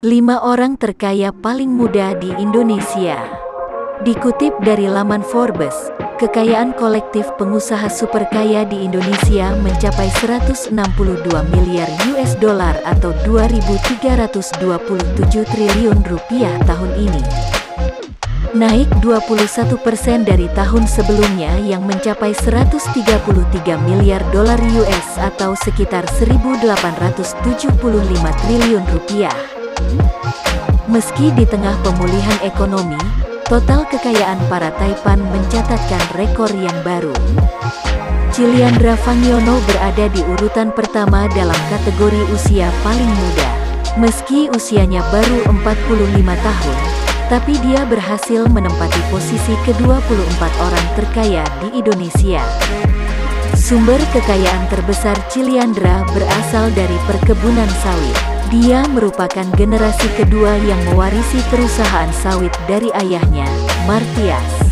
5 orang terkaya paling muda di Indonesia. Dikutip dari laman Forbes, kekayaan kolektif pengusaha super kaya di Indonesia mencapai 162 miliar US dollar atau 2.327 triliun rupiah tahun ini. Naik 21% dari tahun sebelumnya yang mencapai 133 miliar dolar US atau sekitar 1.875 triliun rupiah. Meski di tengah pemulihan ekonomi, total kekayaan para Taipan mencatatkan rekor yang baru. Ciliandra Fangiono berada di urutan pertama dalam kategori usia paling muda. Meski usianya baru 45 tahun, tapi dia berhasil menempati posisi ke-24 orang terkaya di Indonesia. Sumber kekayaan terbesar Ciliandra berasal dari perkebunan sawit. Dia merupakan generasi kedua yang mewarisi perusahaan sawit dari ayahnya, Martias.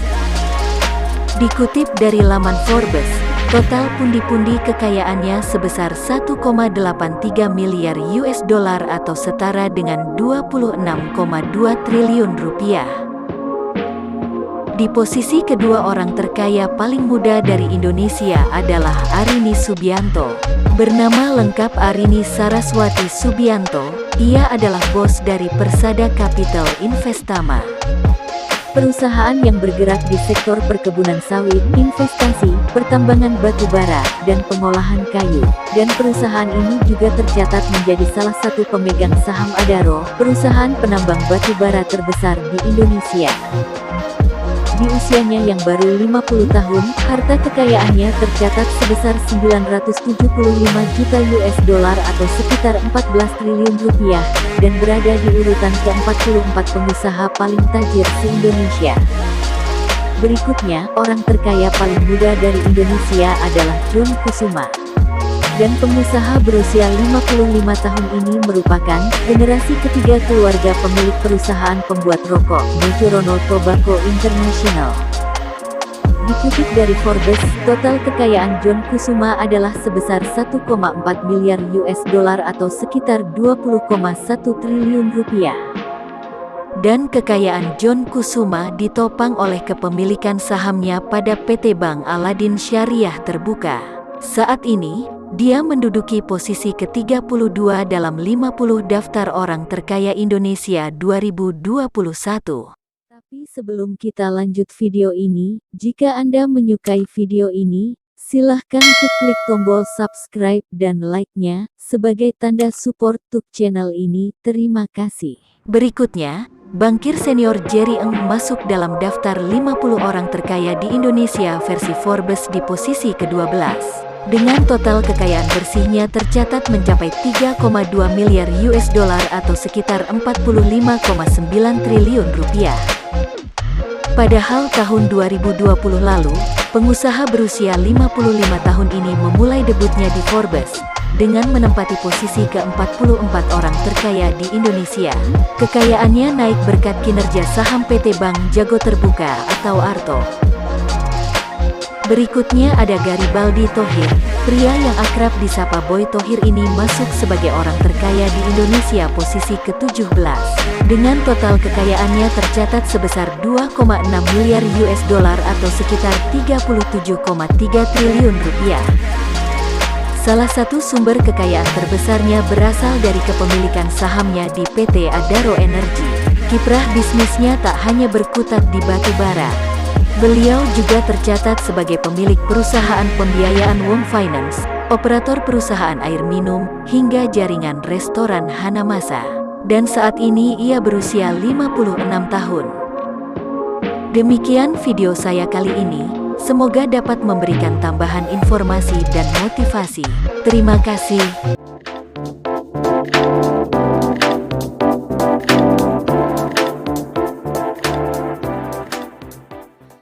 Dikutip dari laman Forbes, total pundi-pundi kekayaannya sebesar 1,83 miliar US dollar atau setara dengan 26,2 triliun rupiah. Di posisi kedua orang terkaya paling muda dari Indonesia adalah Arini Subianto. Bernama lengkap Arini Saraswati Subianto, ia adalah bos dari Persada Capital Investama. Perusahaan yang bergerak di sektor perkebunan sawit, investasi, pertambangan batu bara, dan pengolahan kayu. Dan perusahaan ini juga tercatat menjadi salah satu pemegang saham Adaro, perusahaan penambang batu bara terbesar di Indonesia. Di usianya yang baru 50 tahun, harta kekayaannya tercatat sebesar 975 juta US dollar atau sekitar 14 triliun rupiah, dan berada di urutan ke-44 pengusaha paling tajir se-Indonesia. Berikutnya, orang terkaya paling muda dari Indonesia adalah John Kusuma. Dan pengusaha berusia 55 tahun ini merupakan generasi ketiga keluarga pemilik perusahaan pembuat rokok, Mojorono Tobacco International. Dikutip dari Forbes, total kekayaan John Kusuma adalah sebesar 1,4 miliar US dollar atau sekitar 20,1 triliun rupiah. Dan kekayaan John Kusuma ditopang oleh kepemilikan sahamnya pada PT Bank Aladin Syariah Terbuka. Saat ini, dia menduduki posisi ke-32 dalam 50 daftar orang terkaya Indonesia 2021. Tapi sebelum kita lanjut video ini, jika Anda menyukai video ini, silahkan klik tombol subscribe dan like-nya, sebagai tanda support untuk channel ini. Terima kasih. Berikutnya, bankir senior Jerry Eng masuk dalam daftar 50 orang terkaya di Indonesia versi Forbes di posisi ke-12. Dengan total kekayaan bersihnya tercatat mencapai 3,2 miliar US dollar atau sekitar 45,9 triliun rupiah. Padahal tahun 2020 lalu, pengusaha berusia 55 tahun ini memulai debutnya di Forbes dengan menempati posisi ke-44 orang terkaya di Indonesia. Kekayaannya naik berkat kinerja saham PT Bank Jago Terbuka atau ARTO. Berikutnya ada Garibaldi Thohir, pria yang akrab disapa Boy Thohir ini masuk sebagai orang terkaya di Indonesia posisi ke-17. Dengan total kekayaannya tercatat sebesar 2,6 miliar US dollar atau sekitar 37,3 triliun rupiah. Salah satu sumber kekayaan terbesarnya berasal dari kepemilikan sahamnya di PT Adaro Energi. Kiprah bisnisnya tak hanya berkutat di batu bara. Beliau juga tercatat sebagai pemilik perusahaan pembiayaan Wong Finance, operator perusahaan air minum, hingga jaringan restoran Hanamasa. Dan saat ini ia berusia 56 tahun. Demikian video saya kali ini, semoga dapat memberikan tambahan informasi dan motivasi. Terima kasih.